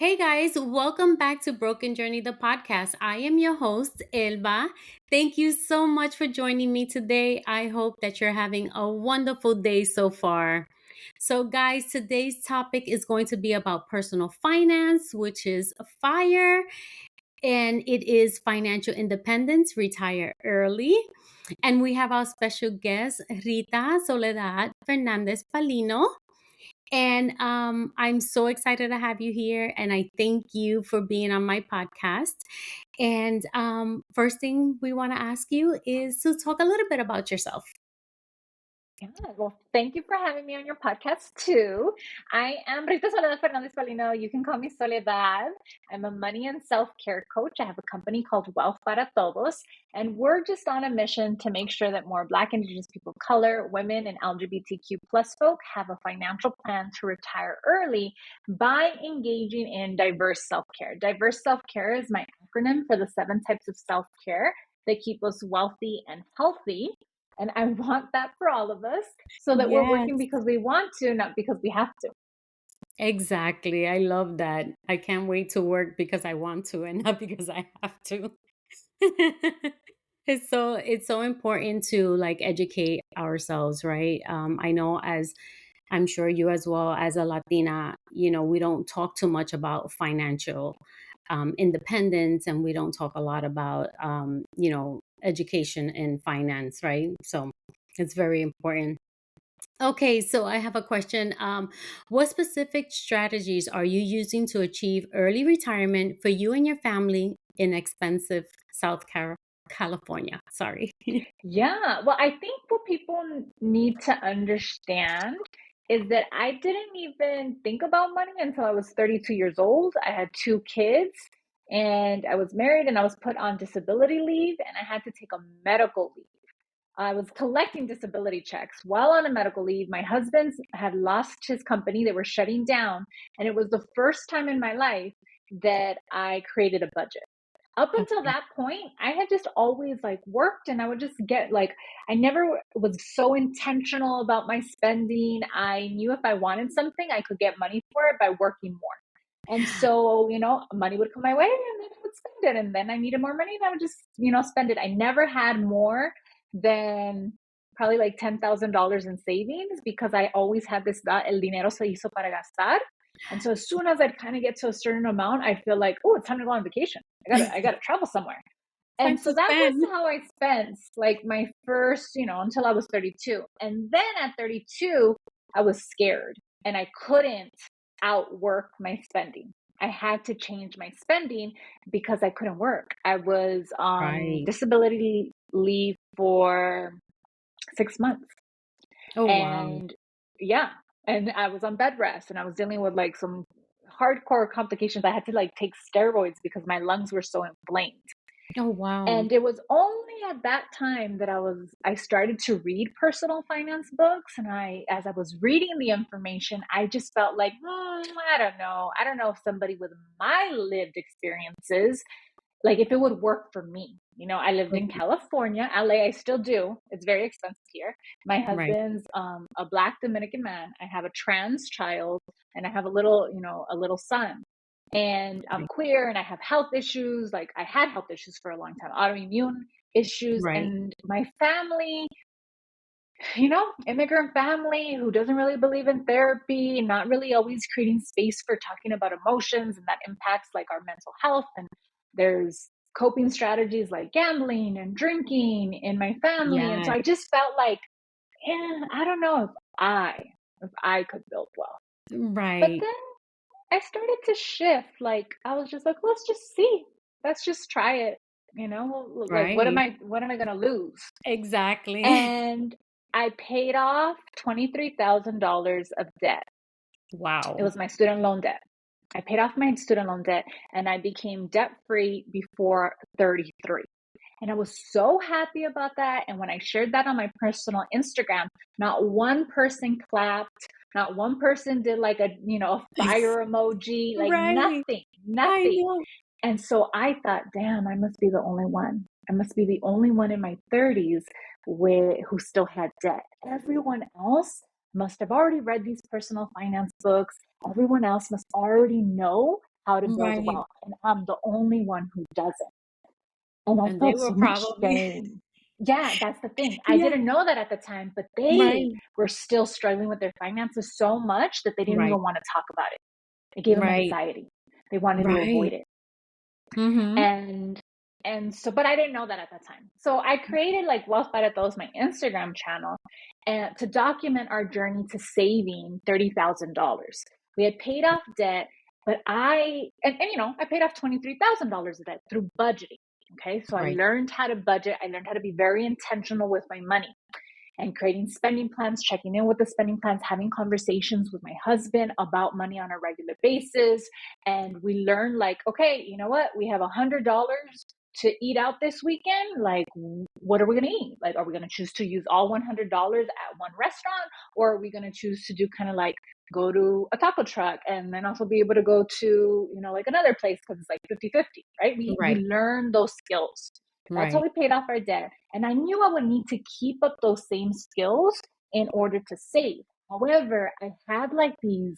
Hey guys, welcome back to Broken Journey, the podcast. I am your host, Elba. Thank you so much for joining me today. I hope that you're having a wonderful day so far. So, guys, today's topic is going to be about personal finance, which is fire, and it is financial independence, retire early. And we have our special guest, Rita-Soledad Fernández Paulino. And I'm so excited to have you here. And I thank you for being on my podcast. And first thing we want to ask you is to talk a little bit about yourself. Yeah, well, thank you for having me on your podcast too. I am Rita-Soledad Fernández Paulino. You can call me Soledad. I'm a money and self-care coach. I have a company called Wealth para Todos, and we're just on a mission to make sure that more Black, Indigenous people of color, women, and LGBTQ plus folk have a financial plan to retire early by engaging in diverse self-care. Diverse self-care is my acronym for the 7 types of self-care that keep us wealthy and healthy. And I want that for all of us so that we're Yes, working because we want to, not because we have to. exactly. I love that. I can't wait to work because I want to and not because I have to. It's so important to like educate ourselves, right? I know, as I'm sure you as well, as a Latina, we don't talk too much about financial independence, and we don't talk a lot about education and finance, right? So it's very important. Okay, so I have a question. What specific strategies are you using to achieve early retirement for you and your family in expensive California? Sorry. Yeah, well, I think what people need to understand is that I didn't even think about money until I was 32 years old. I had 2 kids and I was married and I was put on disability leave and I had to take a medical leave. I was collecting disability checks while on a medical leave. My husband had lost his company, they were shutting down. And it was the first time in my life that I created a budget. Up until Okay. that point, I had just always like worked and I would just get like, I never was so intentional about my spending. I knew if I wanted something, I could get money for it by working more. And so, money would come my way and then I would spend it. And then I needed more money and I would just, spend it. I never had more than probably like $10,000 in savings because I always had this thought, el dinero se hizo para gastar. And so as soon as I'd kind of get to a certain amount, I feel like, oh, it's time to go on vacation. I gotta travel somewhere. Time And so to that was spend. how I spent like my first, until I was 32. And then at 32, I was scared and I couldn't outwork my spending. I had to change my spending because I couldn't work. I was on Right. disability leave for 6 months. Oh, wow. And yeah, and I was on bed rest and I was dealing with like some hardcore complications. I had to like take steroids because my lungs were so inflamed. Oh, wow. And it was only at that time that I started to read personal finance books. And as I was reading the information, I just felt like, I don't know. I don't know if somebody with my lived experiences, like if it would work for me. I lived in Okay. California, LA. I still do. It's very expensive here. My Right. husband's a Black Dominican man. I have a trans child, and I have a little son. And I'm Right. queer, and I have health issues. Like I had health issues for a long time, autoimmune issues, Right. and my family, immigrant family who doesn't really believe in therapy, not really always creating space for talking about emotions, and that impacts like our mental health. And there's coping strategies like gambling and drinking in my family. And so Yeah. I just felt like, I don't know if I could build wealth. But Right. then I started to shift. Like I was just like, let's just see. Let's just try it. Like Right. what am I gonna lose? Exactly. And I paid off $23,000 of debt. It Wow. was my student loan debt. I paid off my student loan debt and I became debt free before 33. And I was so happy about that. And when I shared that on my personal Instagram, not one person clapped, not one person did like a fire emoji, like Right. nothing, I nothing. know. And so I thought, damn, I must be the only one. I must be the only one in my 30s who still had debt. Everyone else must have already read these personal finance books. Everyone else must already know how to build Right. wealth. And I'm the only one who doesn't. And I And they felt were so much probably shame. Yeah, that's the thing. I yeah, didn't know that at the time, but they right, were still struggling with their finances so much that they didn't right, even want to talk about it. It gave them right, anxiety. They wanted to avoid right. it. Mhm. And so, but I didn't know that at that time. So I created like Wealth para Todos, my Instagram channel, and to document our journey to saving $30,000. We had paid off debt, but I paid off $23,000 of debt through budgeting. Okay, so I Right, learned how to budget. I learned how to be very intentional with my money and creating spending plans, checking in with the spending plans, having conversations with my husband about money on a regular basis. And we learned, like, okay, you know what? We have $100 to eat out this weekend. Like, what are we going to eat? Like, are we going to choose to use all $100 at one restaurant? Or are we going to choose to do kind of like go to a taco truck and then also be able to go to, like another place because it's like 50-50, right? We right, learn those skills. That's how right, we paid off our debt. And I knew I would need to keep up those same skills in order to save. However, I had like these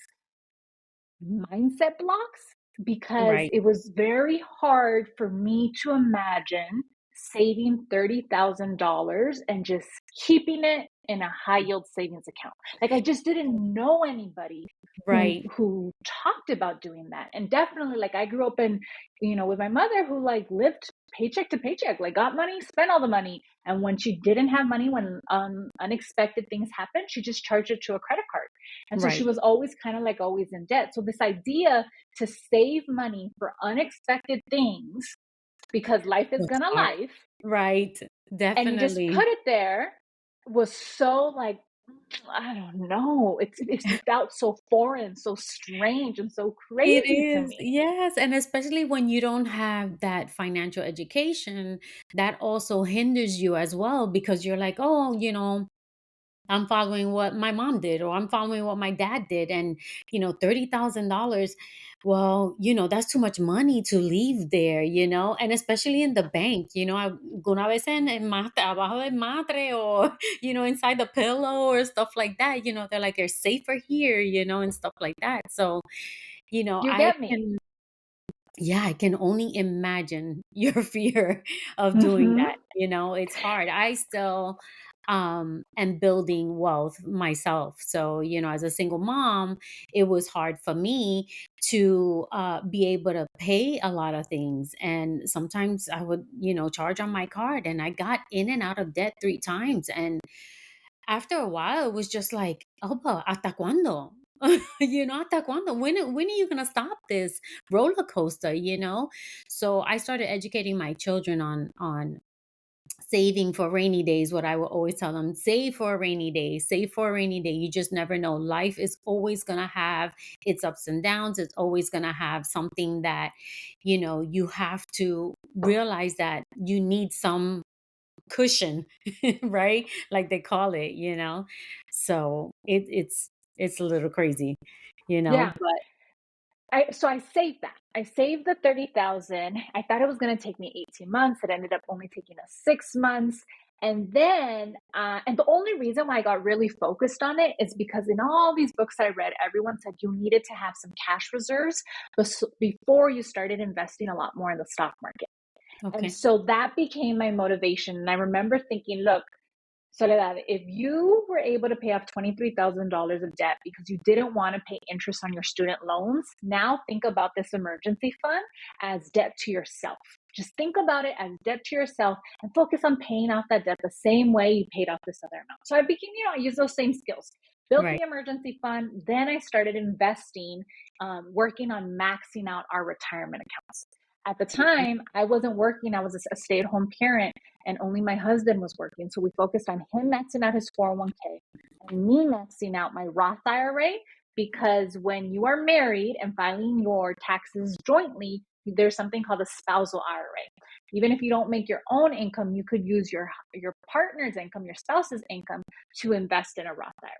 mindset blocks because right, it was very hard for me to imagine saving $30,000 and just keeping it in a high yield savings account. Like I just didn't know anybody right, who talked about doing that. And definitely like I grew up in, with my mother who like lived paycheck to paycheck, like got money, spent all the money. And when she didn't have money, when unexpected things happened, she just charged it to a credit card. And so she right. was always kind of like always in debt. So this idea to save money for unexpected things because life is Was gonna hard. life Right, and you just definitely. put it there was so like I don't know. It felt so foreign, so strange, and so It crazy to is, me. yes, and especially when you don't have that financial education, that also hinders you as well because you're like, "Oh, I'm following what my mom did or I'm following what my dad did and $30,000, well, that's too much money to leave there, and especially in the bank, alguna vez en matre, abajo del matre or inside the pillow or stuff like that, they're like they're safer here, and stuff like that. So, You I get me? can yeah, I can only imagine your fear of doing Mm-hmm. that, it's hard. I still am building wealth myself. So, as a single mom, it was hard for me to be able to pay a lot of things. And sometimes I would, charge on my card and I got in and out of debt 3 times. And after a while, it was just like, "Opa, ¿hasta cuándo?" "¿Hasta cuándo? When are you gonna stop this roller coaster?" So I started educating my children on saving for rainy days. What I will always tell them: save for a rainy day, save for a rainy day. You just never know. Life is always gonna have its ups and downs. It's always gonna have something that, you have to realize that you need some cushion, right? Like they call it, So it's a little crazy, Yeah. but I saved that. I saved the 30,000. I thought it was going to take me 18 months. It ended up only taking us 6 months. And then, and the only reason why I got really focused on it is because in all these books I read, everyone said you needed to have some cash reserves before you started investing a lot more in the stock market. And okay. so that became my motivation. And I remember thinking, look, Soledad, if you were able to pay off $23,000 of debt because you didn't want to pay interest on your student loans, now think about this emergency fund as debt to yourself. Just think about it as debt to yourself and focus on paying off that debt the same way you paid off this other amount. So I became, I used those same skills, built the Right. emergency fund. Then I started investing, working on maxing out our retirement accounts. At the Right. time, I wasn't working. I was a stay at home parent and only my husband was working. So we focused on him maxing out his 401k and me maxing out my Roth IRA because when you are married and filing your taxes jointly, there's something called a spousal IRA. Even if you don't make your own income, you could use your partner's income, your spouse's income to invest in a Roth IRA.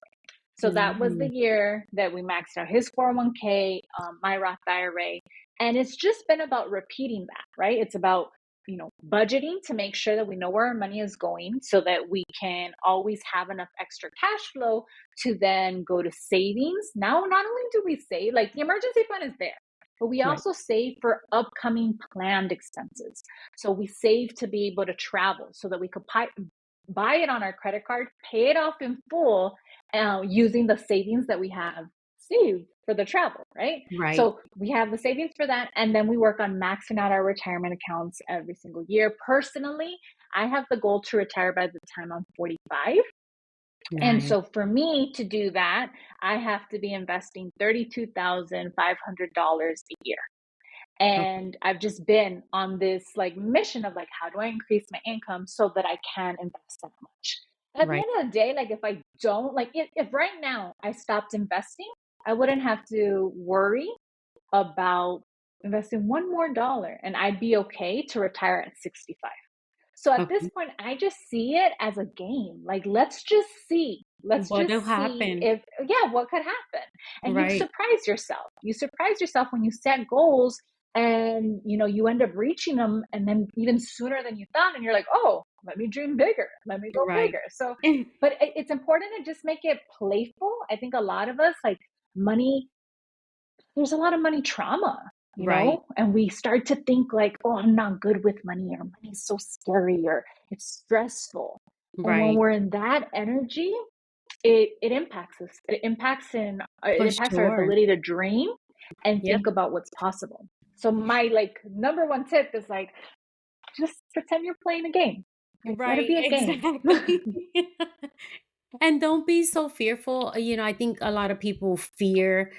So that was the Mhm. year that we maxed out his 401k, my Roth IRA. And it's just been about repeating that, right? It's about, budgeting to make sure that we know where our money is going so that we can always have enough extra cash flow to then go to savings. Now, not only do we save, like the emergency fund is there, but we Right. also save for upcoming planned expenses. So we save to be able to travel so that we could buy it on our credit card, pay it off in full, using the savings that we have saved for the travel, right? Right. So we have the savings for that. And then we work on maxing out our retirement accounts every single year. Personally, I have the goal to retire by the time I'm 45. And Nice. so for me to do that, I have to be investing $32,500 a year. Okay. And I've just been on this like mission of like, how do I increase my income so that I can invest that much? At the Right. end of the day, like if I don't, like if right now I stopped investing, I wouldn't have to worry about investing one more dollar, and I'd be okay to retire at 65. So at this Okay. point, I just see it as a game. Like, let's just see. Let's What will just see happen? if, yeah, what could happen. And you Right. surprise yourself. You surprise yourself when you set goals and, you end up reaching them. And then even sooner than you thought. And you're like, oh, let me dream bigger. Let me go Right. bigger. So, but it's important to just make it playful. I think a lot of us, like, money, there's a lot of money trauma, Right. and we start to think like, oh, I'm not good with money, or money's so scary, or it's stressful. And when Right. we're in that energy, it impacts us. It For impacts our sure. ability to dream and Yep. think about what's possible. So my like number one tip is like, just pretend you're playing a game. Like, let it Right. be a game. Exactly. And don't be so fearful. I think a lot of people fear,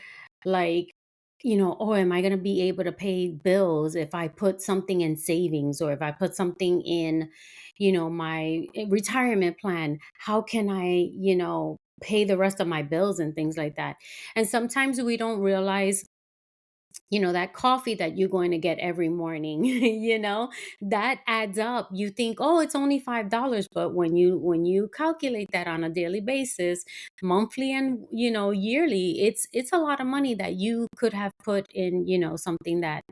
like, oh, am I going to be able to pay bills if I put something in savings or if I put something in, my retirement plan? How can I, pay the rest of my bills and things like that? And sometimes we don't realize that coffee that you're going to get every morning, that adds up. You think, oh, it's only $5, but when you calculate that on a daily basis, monthly and yearly, it's a lot of money that you could have put in, something that,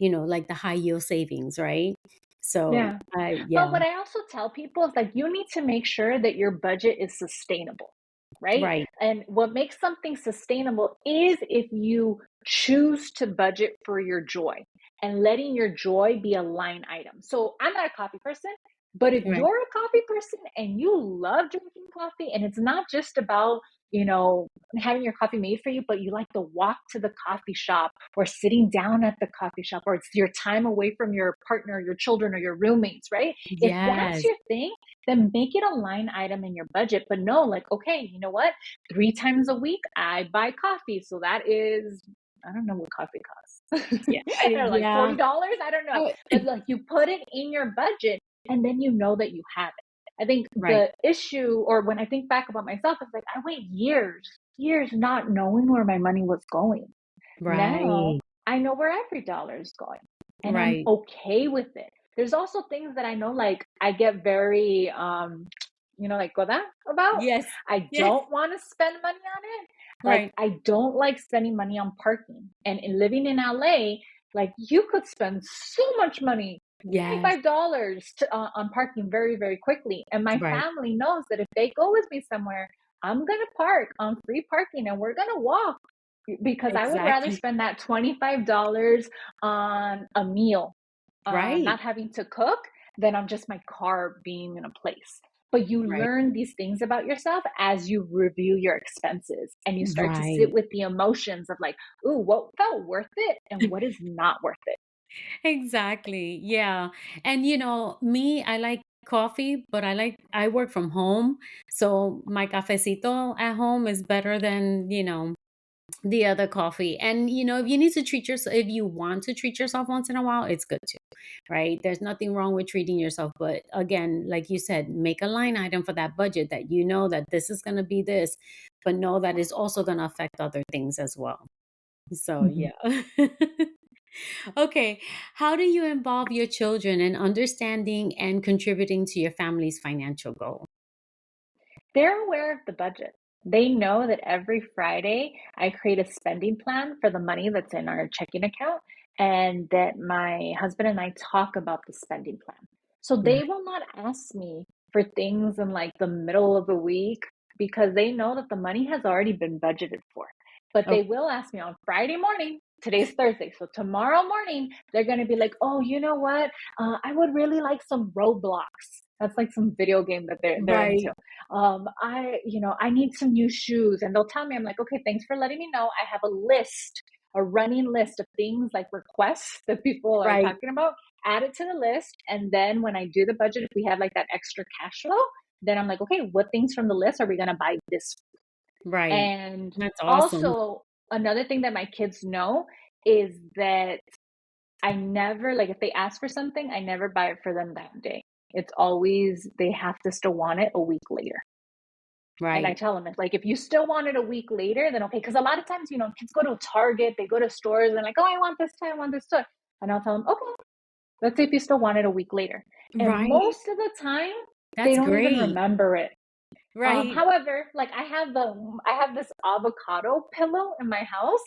like the high yield savings, right? So Yeah. But yeah. what I also tell people is like, you need to make sure that your budget is sustainable, right? Right. And what makes something sustainable is if you choose to budget for your joy and letting your joy be a line item. So I'm not a coffee person, but if Right. you're a coffee person and you love drinking coffee, and it's not just about, you know, having your coffee made for you, but you like to walk to the coffee shop or sitting down at the coffee shop, or it's your time away from your partner, your children, or your roommates, right? If that's Yes. your thing, then make it a line item in your budget. But no, like, okay, you know what? 3 times a week, I buy coffee. So that is, I don't know what coffee costs. Yeah. I don't know, like Yeah. $40. I don't know. Oh, But like, you put it in your budget, and then you know that you have it. I think right. the issue, or when I think back about myself, is like I went years not knowing where my money was going. Now Right. I know where every dollar is going, and I'm Right. okay with it. There's also things that I know, like I get very, like goda about. Yes. I Yes. don't want to spend money on it. Like Right. I don't like spending money on parking. And in living in LA, like you could spend so much money, Yes. $25 on parking very, very quickly. And my Right. family knows that if they go with me somewhere, I'm gonna park on free parking, and we're gonna walk, because I would rather Exactly. spend that $25 on a meal, Right. not having to cook, than on just my car being in a place. But you Right. learn these things about yourself as you review your expenses, and you start to sit Right. with the emotions of like, ooh, what felt worth it and what is not worth it. Exactly. Yeah. And me, I like coffee, but I work from home. So my cafecito at home is better than, the other coffee. And if you need to treat yourself, if you want to treat yourself once in a while, it's good too. Right? There's nothing wrong with treating yourself, but again, like you said, make a line item for that budget, that you know that this is going to be this, but know that it's also going to affect other things as well. So, Mhm. yeah. Okay. How do you involve your children in understanding and contributing to your family's financial goal? They're aware of the budget. They know that every Friday I create a spending plan for the money that's in our checking account, and that my husband and I talk about the spending plan. So Right. they will not ask me for things in like the middle of the week, because they know that the money has already been budgeted for. But Oh, they will ask me on Friday morning, today's Thursday. So tomorrow morning, they're going to be like, oh, you know what? I would really like some Roblox. That's like some video game that they're Right. into. I need some new shoes. And they'll tell me, I'm like, okay, thanks for letting me know. I have a running list of things like requests that people are Right. talking about. Add it to the list. And then when I do the budget, if we have like that extra cash flow, then I'm like, okay, what things from the list are we going to buy this? Right. And That's awesome. also, another thing that my kids know is that I never, like, if they ask for something, I never buy it for them that day. It's always, they have to still want it a week later. And I Right. tell them, it's like, if you still want it a week later, then okay. Because a lot of times, kids go to Target, they go to stores and like, oh, I want this toy, I want this toy. And I'll tell them, okay, let's see if you still want it a week later. And Right. most of the time, they That's don't even great. remember it. Right. However, like I have this avocado pillow in my house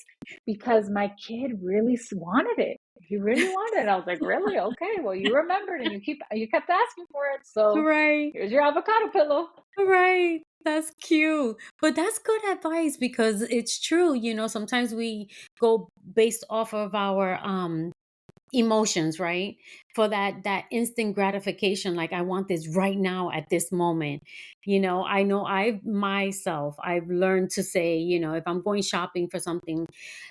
because my kid really wanted it. He really wanted it. I was like, really? Okay. Well, you remembered and you kept asking for it. So Right. here's your avocado pillow. Right. That's cute. But that's good advice because it's true, sometimes we go based off of our emotions, right? For that instant gratification, like I want this right now at this moment. I know I've learned to say, if I'm going shopping for something,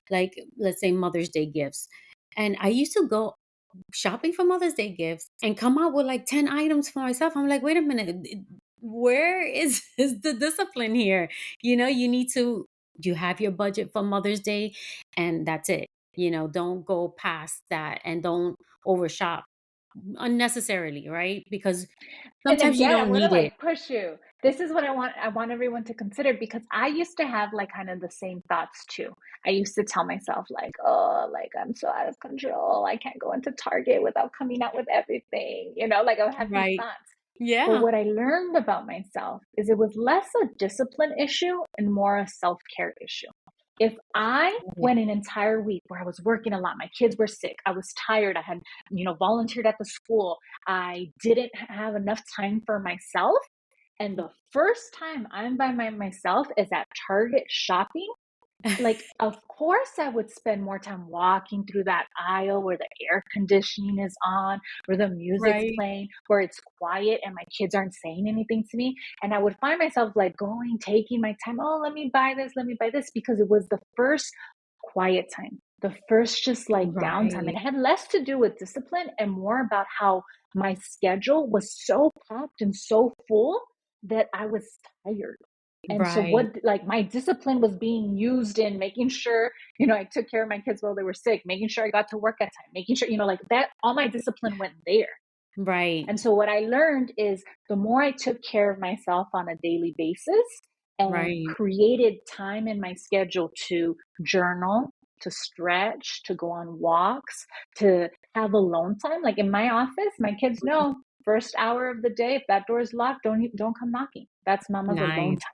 like let's say Mother's Day gifts. And I used to go shopping for Mother's Day gifts and come out with like 10 items for myself. I'm like, wait a minute, where is, is the discipline here? You have your budget for Mother's Day and that's it. Don't go past that and don't overshop unnecessarily, right? Because And sometimes you again, I'm don't gonna need it. like push you. This is what I want everyone to consider because I used to have like kind of the same thoughts too. I used to tell myself like, oh, like I'm so out of control. I can't go into Target without coming out with everything. Like I would have these Right. thoughts. But Yeah. what I learned about myself is it was less a discipline issue and more a self-care issue. If I Right. went an entire week where I was working a lot, my kids were sick, I was tired, I had, volunteered at the school, I didn't have enough time for myself. And the first time I'm by myself is at Target shopping, like, of course, I would spend more time walking through that aisle where the air conditioning is on, where the music's Right. playing, where it's quiet and my kids aren't saying anything to me. And I would find myself like going, taking my time. Oh, let me buy this, because it was the first quiet time, the first just like downtime. Right. It had less to do with discipline and more about how my schedule was so packed and so full that I was tired. And so Right. like my discipline was being used in making sure, I took care of my kids while they were sick, making sure I got to work at time, making sure, like that, all my discipline went there. Right. And so what I learned is the more I took care of myself on a daily basis and Right. created time in my schedule to journal, to stretch, to go on walks, to have alone time. Like in my office, my kids know first hour of the day, if that door is locked, don't come knocking. That's mama's alone Nice. time.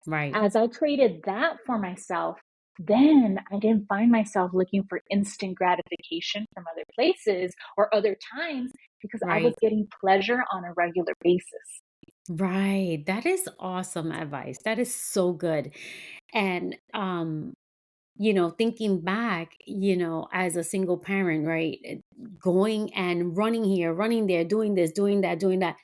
Right. As I created that for myself, then I didn't find myself looking for instant gratification from other places or other times because I was Right. getting pleasure on a regular basis. Right. That is awesome advice. That is so good. And thinking back, as a single parent, right? Going and running here, running there, doing this, doing that.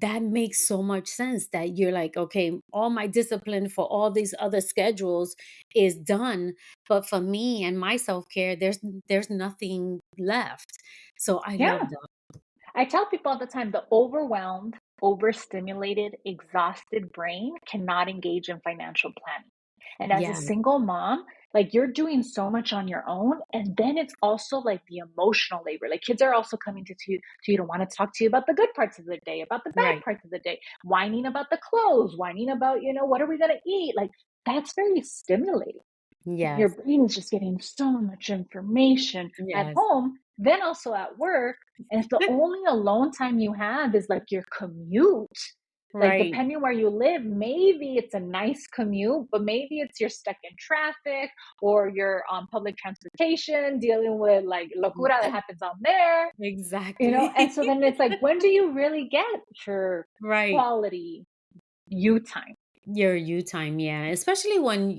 That makes so much sense that you're like, okay, all my discipline for all these other schedules is done, but for me and my self-care, there's nothing left. So I love Yeah. that. I tell people all the time the overwhelmed, overstimulated, exhausted brain cannot engage in financial planning. And as a Yeah. single mom, like you're doing so much on your own. And then it's also like the emotional labor. Like kids are also coming to you to want to talk to you about the good parts of the day, about the bad Right. parts of the day, whining about the clothes, whining about, what are we going to eat? Like that's very stimulating. Your Yes. brain is just getting so much information at Yes. home, then also at work. And if the only alone time you have is like your commute, like Right. depending where you live, maybe it's a nice commute, but maybe it's you're stuck in traffic or you're on public transportation dealing with like locura that happens on there, Exactly. and so then it's like, when do you really get your Right. quality you time? Your you time, yeah. Especially when,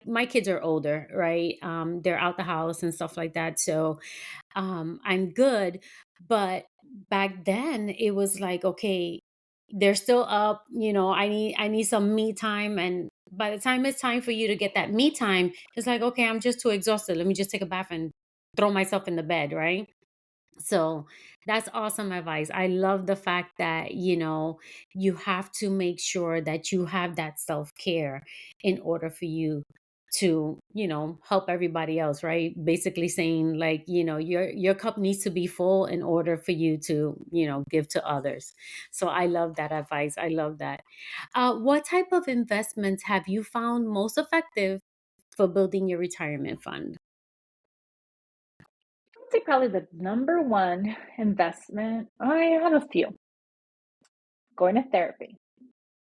my kids are older, right? They're out the house and stuff like that. So I'm good. But back then it was like, okay, they're still up, I need some me time. And by the time it's time for you to get that me time, it's like, okay, I'm just too exhausted. Let me just take a bath and throw myself in the bed, right? So that's awesome advice. I love the fact that, you have to make sure that you have that self care in order for you to, help everybody else, right? Basically saying like, your cup needs to be full in order for you to, give to others. So I love that advice. I love that. What type of investments have you found most effective for building your retirement fund? I would say probably the number one investment. I have a few. Going to therapy.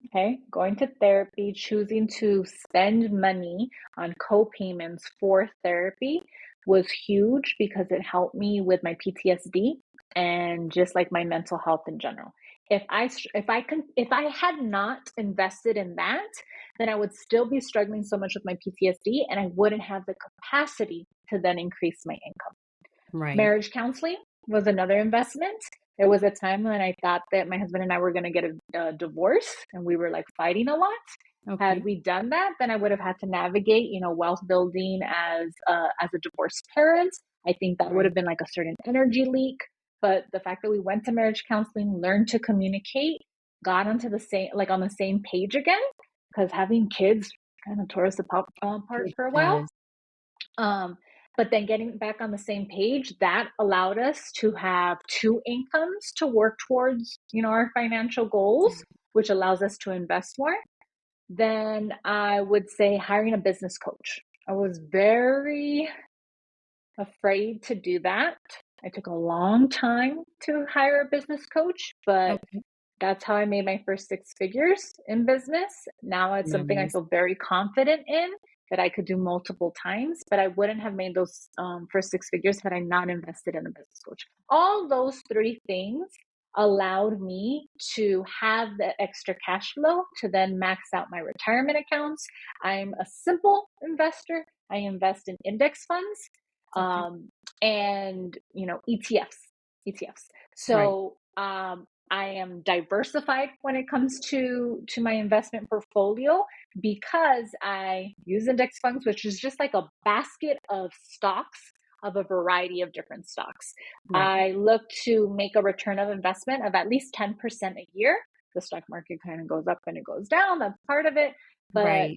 Okay, going to therapy, choosing to spend money on co-payments for therapy was huge because it helped me with my PTSD and just like my mental health in general. If I had not invested in that, then I would still be struggling so much with my PTSD and I wouldn't have the capacity to then increase my income. Right. Marriage counseling was another investment. There was a time when I thought that my husband and I were going to get a divorce and we were like fighting a lot. Had Okay. we done that, then I would have had to navigate, wealth building as a divorced parent. I think that would Right. have been like a certain energy leak. But the fact that we went to marriage counseling, learned to communicate, got onto the same like on the same page again, because having kids kind of tore us apart It for a while. does. Um, but then getting back on the same page, that allowed us to have two incomes to work towards, our financial goals, which allows us to invest more. Then I would say hiring a business coach. I was very afraid to do that. I took a long time to hire a business coach, but Okay. that's how I made my first six figures in business. Now it's something I Nice. feel very confident in that I could do multiple times, but I wouldn't have made those first six figures had I not invested in a business coach. All those three things allowed me to have the extra cash flow to then max out my retirement accounts. I'm a simple investor. I invest in index funds Okay. and ETFs. Right. So I am diversified when it comes to my investment portfolio because I use index funds, which is just like a basket of stocks of a variety of different stocks. Right. I look to make a return of investment of at least 10% a year. The stock market kind of goes up and it goes down. That's part of it. But Right.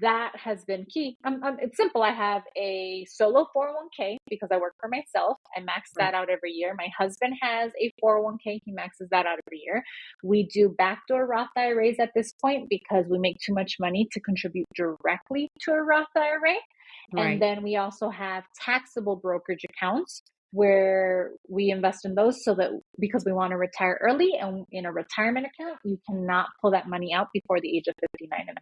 that has been key. It's simple. I have a solo 401k because I work for myself. I max Right. that out every year. My husband has a 401k. He maxes that out every year. We do backdoor Roth IRAs at this point because we make too much money to contribute directly to a Roth IRA. And Right. then we also have taxable brokerage accounts where we invest in those so that because we want to retire early and in a retirement account, you cannot pull that money out before the age of 59 and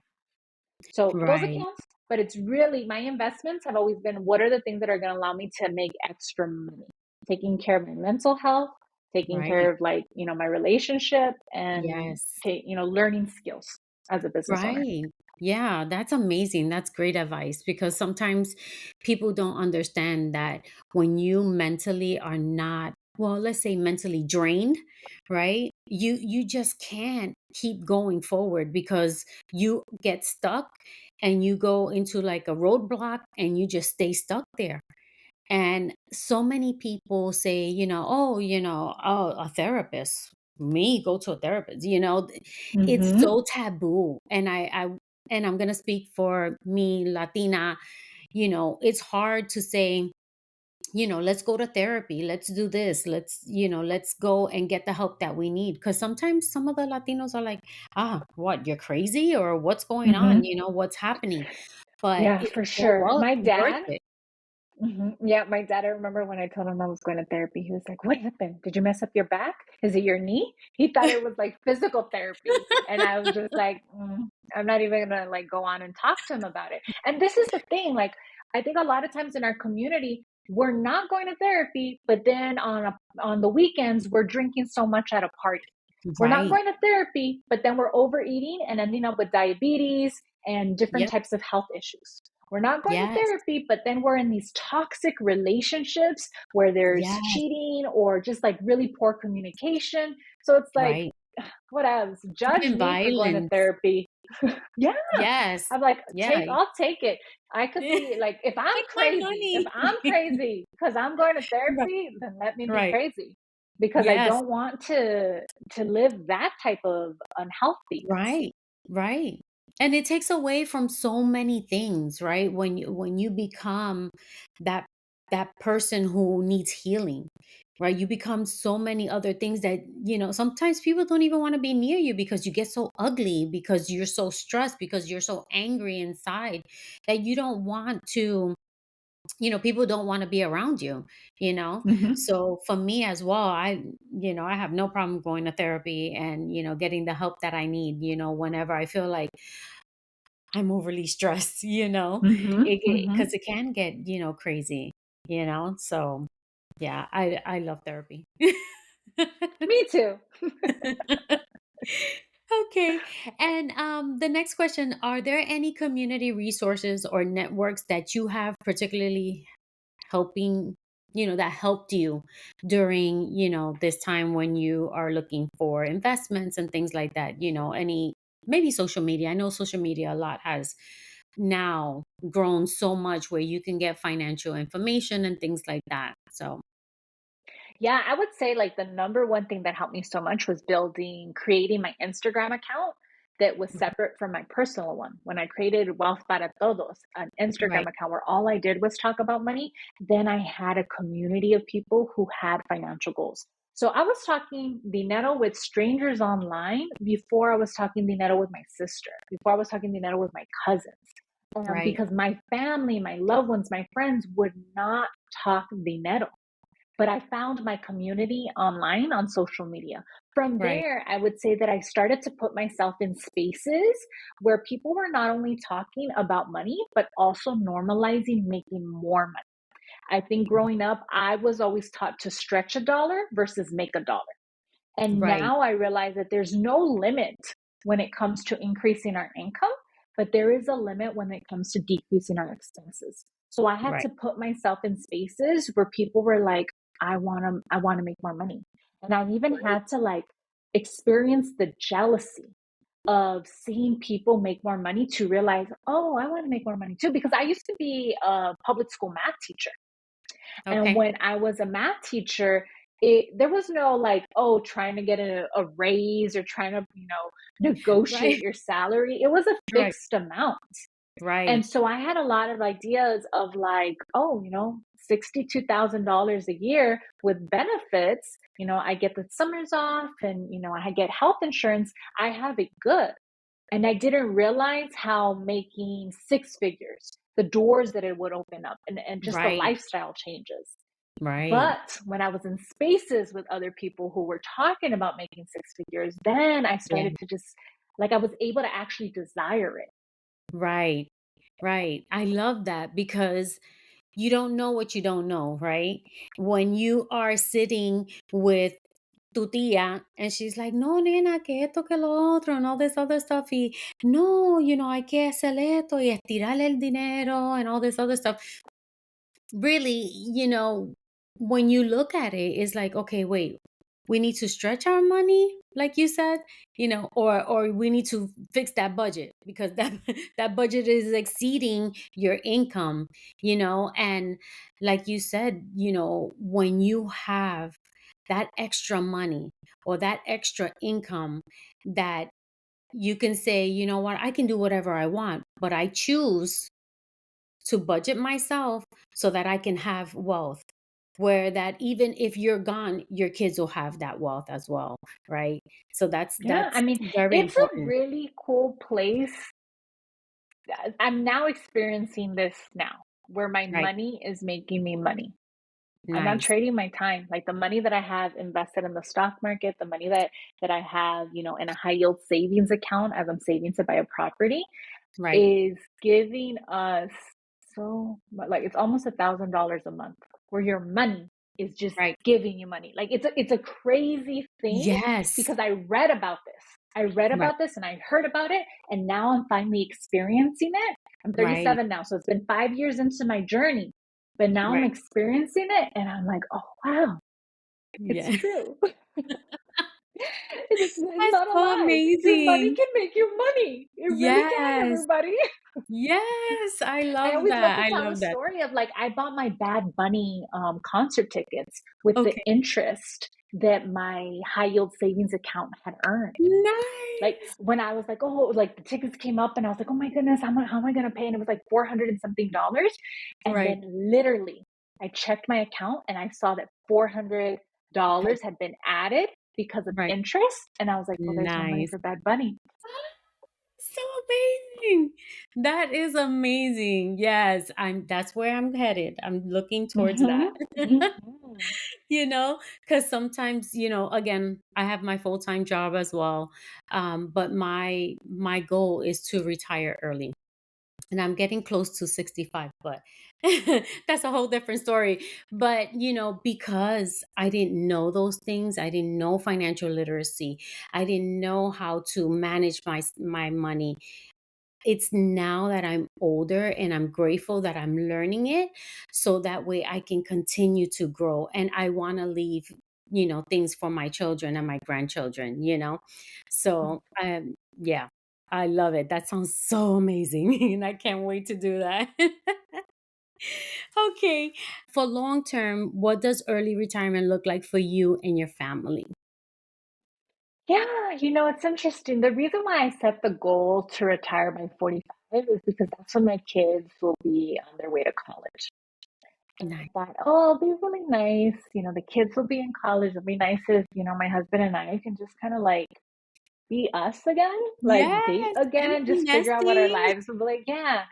so those Right. accounts, but it's really my investments have always been what are the things that are going to allow me to make extra money? Taking care of my mental health, taking Right. care of my relationship and Yes. learning skills as a business owner. Right. Yeah, that's amazing. That's great advice because sometimes people don't understand that when you mentally are not, well, let's say mentally drained, right? You just can't keep going forward because you get stuck and you go into like a roadblock and you just stay stuck there. And so many people say, oh, a therapist. Me go to a therapist. It's Mm-hmm. so taboo. And I'm gonna speak for me, Latina. It's hard to say, let's go to therapy. Let's do this. Let's go and get the help that we need. Because sometimes some of the Latinos are like, what? You're crazy, or what's going on? Mm-hmm. What's happening? But Yeah, it's for so sure. My worth dad, it. Yeah, my dad, I remember when I told him I was going to therapy, he was like, "What happened? Did you mess up your back? Is it your knee?" He thought it was like physical therapy. And I was just like, I'm not even going to like go on and talk to him about it. And this is the thing, like I think a lot of times in our community, we're not going to therapy, but then on the weekends we're drinking so much at a party. We're not Right. going to therapy, but then we're overeating and ending up with diabetes and different Yep. types of health issues. We're not going to Yes. therapy, but then we're in these toxic relationships where there's Yes. cheating or just like really poor communication. So it's like, Right. what else? Judge Even me for going to violence. therapy. Yeah. Yes. I'm like, Yeah. I'll take it. I could Take be like, my money. if I'm crazy because I'm going to Right. therapy, then let me be Right. crazy because I Yes. don't want to live that type of unhealthiness. Right. Right. And it takes away from so many things, right? When you become that that person who needs healing, right? You become so many other things that, sometimes people don't even want to be near you because you get so ugly, because you're so stressed, because you're so angry inside that you don't want to, people don't want to be around you. Hmm. So for me as well, I have no problem going to therapy and, getting the help that I need, whenever I feel like I'm overly stressed, Hmm. because Hmm. it can get, crazy. So yeah, I love therapy. Me too. Okay. And the next question, are there any community resources or networks that you have particularly helping, that helped you during, this time when you are looking for investments and things like that? Any, maybe social media. I know social media a lot has now grown so much where you can get financial information and things like that. So, Yeah, I would say like the number one thing that helped me so much was creating my Instagram account that was separate from my personal one. When I created Wealth para Todos, an Instagram right, account where all I did was talk about money, then I had a community of people who had financial goals. So I was talking dinero with strangers online before I was talking dinero with my sister, before I was talking dinero with my cousins. right, Because my family, my loved ones, my friends would not talk dinero, but I found my community online on social media. From right, there, I would say that I started to put myself in spaces where people were not only talking about money, but also normalizing making more money. I think growing up, I was always taught to stretch a dollar versus make a dollar. And right, now I realize that there's no limit when it comes to increasing our income, but there is a limit when it comes to decreasing our expenses. So I had right, to put myself in spaces where people were like, I want to make more money. And I even right, had to like experience the jealousy of seeing people make more money to realize, oh, I want to make more money too. Because I used to be a public school math teacher. And okay, when I was a math teacher, there was no like, oh, trying to get a raise or trying to, negotiate right, your salary. It was a right, fixed amount. right, And so I had a lot of ideas of like, oh, $62,000 a year with benefits. I get the summers off and, I get health insurance. I have it good. And I didn't realize how making six figures, the doors that it would open up and just the right, lifestyle changes. right, But when I was in spaces with other people who were talking about making six figures, then I yeah, started to just like I was able to actually desire it. right, right. I love that because you don't know what you don't know, right? When you are sitting with tu tía and she's like, no, nena, que esto, que lo otro, and all this other stuff. Y no, hay que hacer esto y estirar el dinero and all this other stuff. Really, when you look at it, it's like, okay, wait, we need to stretch our money, like you said, or we need to fix that budget because that that budget is exceeding your income. And like you said, when you have that extra money or that extra income that you can say, you know what, I can do whatever I want, but I choose to budget myself so that I can have wealth. Where that even if you're gone, your kids will have that wealth as well, right? So that's Yeah, I that's mean, very it's a important. really cool place. I'm now experiencing this now where my Right. money is making me money. I'm not Nice. trading my time. Like the money that I have invested in the stock market, the money that I have, in a high yield savings account as I'm saving to buy a property Right. is giving us so like it's almost $1,000 a month for your money. is just Right. giving you money. Like it's a crazy thing Yes. because I read about this. I read Right. about this and I heard about it, and now I'm finally experiencing it. I'm Right. 37 now, so it's been 5 years into my journey, but now I'm Right. experiencing it, and I'm like, oh wow, it's Yeah. true. It's That's not a so lie. Your money amazing. can make you money. It really can, Yes. everybody. Yes. I I love always love that. to I tell the love that. story of like I bought my Bad Bunny concert tickets with the Okay. interest that my high yield savings account had earned. Like Nice. when I was like, oh, like the tickets came up and I was like, oh my goodness, how am I going to pay? And it was like 400 and something dollars. And Right. then literally I checked my account and I saw that $400 had been added because of Right. interest. And I was like, well, there's my money Nice. for Bad Bunny. So amazing. That is amazing. Yes, that's where I'm headed. I'm looking towards that. Mm-hmm. Mm-hmm. You know, because sometimes, again, I have my full-time job as well. But my goal is to retire early. And I'm getting close to 65, but that's a whole different story. But, because I didn't know those things, I didn't know financial literacy, I didn't know how to manage my money. It's now that I'm older and I'm grateful that I'm learning it so that way I can continue to grow, and I want to leave, things for my children and my grandchildren. So, yeah, I love it. That sounds so amazing. And I can't wait to do that. Okay. For long term, what does early retirement look like for you and your family? Yeah, it's interesting. The reason why I set the goal to retire by 45 is because that's when my kids will be on their way to college. And I Nice. thought, oh, it'll be really nice. The kids will be in college. It'll be nice if, my husband and I can just kind of like be us again, like date Yes. again, Empty just figure out what our nesting. lives will be like. Yeah.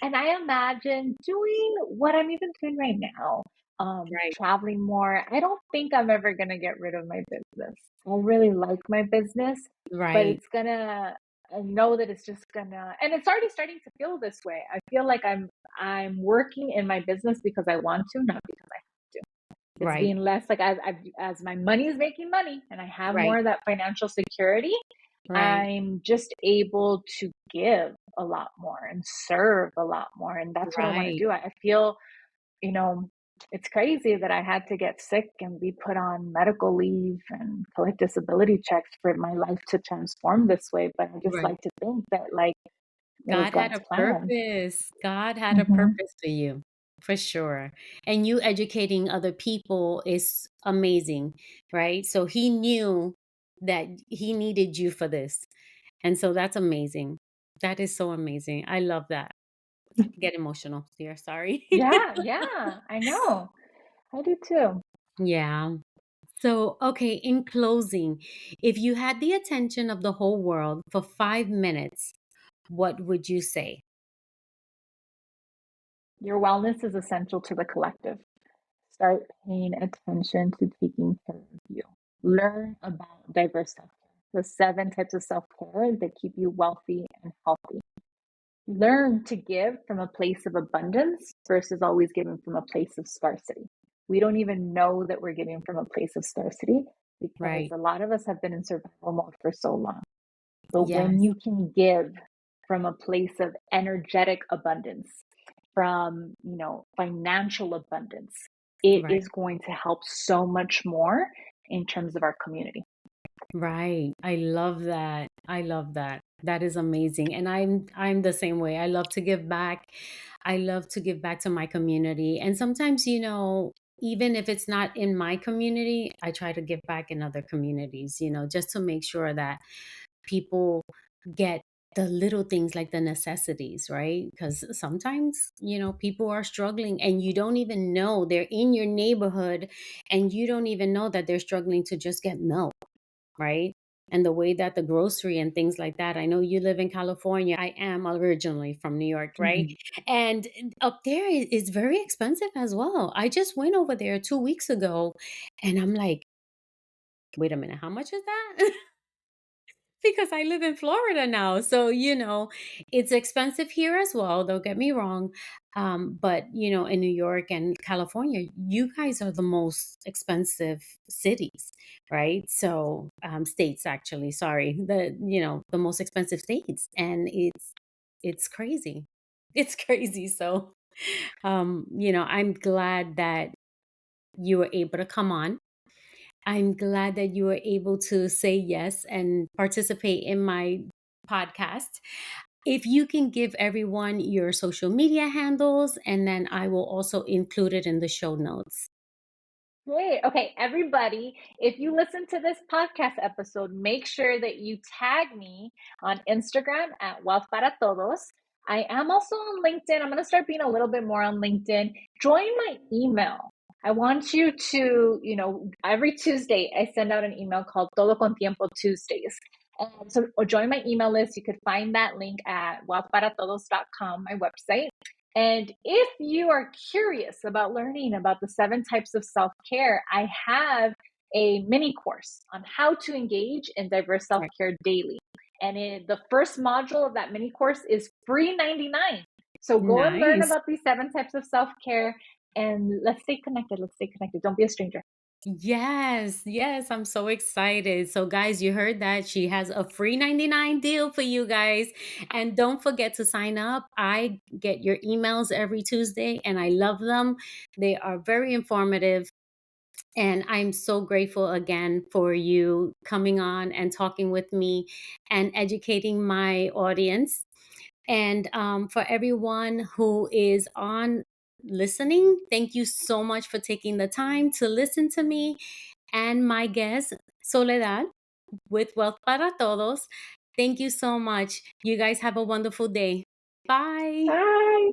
And I imagine doing what I'm even doing right now, Right. traveling more. I don't think I'm ever going to get rid of my business. I really like my business, but Right. it's gonna, I know that it's just gonna, and it's already starting to feel this way. I feel like I'm working in my business because I want to, not because I have to. It's Right. being less like as my money is making money and I have Right. more of that financial security, Right. I'm just able to give a lot more and serve a lot more. And that's what I want to Right. do. I feel, you know, it's crazy that I had to get sick and be put on medical leave and collect disability checks for my life to transform this way. But I just Right. like to think that like it was God had God's a plan. purpose. God had a Hmm. purpose for you, for sure. And you educating other people is amazing, right? So he knew that he needed you for this. And so that's amazing. That is so amazing. I love that. Get emotional here. Sorry. Yeah, yeah, I know. I do too. Yeah. So, okay, in closing, if you had the attention of the whole world for 5 minutes, what would you say? Your wellness is essential to the collective. Start paying attention to taking care of you. Learn about diverse self care, the 7 types of self care that keep you wealthy and healthy. Learn to give from a place of abundance versus always giving from a place of scarcity. We don't even know that we're giving from a place of scarcity because Right. a lot of us have been in survival mode for so long. But when Yes. you can give from a place of energetic abundance, from, financial abundance, it Right. is going to help so much more in terms of our community. Right. I love that. I love that. That is amazing. And I'm the same way. I love to give back. I love to give back to my community. And sometimes, even if it's not in my community, I try to give back in other communities, just to make sure that people get the little things like the necessities, right? Because sometimes, people are struggling and you don't even know they're in your neighborhood and you don't even know that they're struggling to just get milk, right? And the way that the grocery and things like that. I know you live in California. I am originally from New York, right? Mhm. And up there is very expensive as well. I just went over there 2 weeks ago and I'm like, wait a minute, how much is that? Because I live in Florida now. So, it's expensive here as well. Don't get me wrong. But in New York and California, you guys are the most expensive cities, right? So states, actually, sorry, the most expensive states, and it's crazy. It's crazy. So I'm glad that you were able to come on. I'm glad that you were able to say yes and participate in my podcast. If you can give everyone your social media handles, and then I will also include it in the show notes. Great. Okay, everybody, if you listen to this podcast episode, make sure that you tag me on Instagram at Wealth para Todos. I am also on LinkedIn. I'm going to start being a little bit more on LinkedIn. Join my email. I want you to, every Tuesday, I send out an email called Todo con Tiempo Tuesdays. So or join my email list. You could find that link at wealthparatodos.com, my website. And if you are curious about learning about the 7 types of self-care, I have a mini course on how to engage in diverse self-care daily. And the first module of that mini course is free 99. So go and learn Nice. about these 7 types of self-care, and let's stay connected. Let's stay connected. Don't be a stranger. Yes, yes, I'm so excited. So, guys, you heard that she has a free 99 deal for you guys. And don't forget to sign up. I get your emails every Tuesday and I love them. They are very informative. And I'm so grateful again for you coming on and talking with me and educating my audience. And for everyone who is on listening, thank you so much for taking the time to listen to me and my guest, Soledad, with Wealth para Todos. Thank you so much. You guys have a wonderful day. Bye. Bye.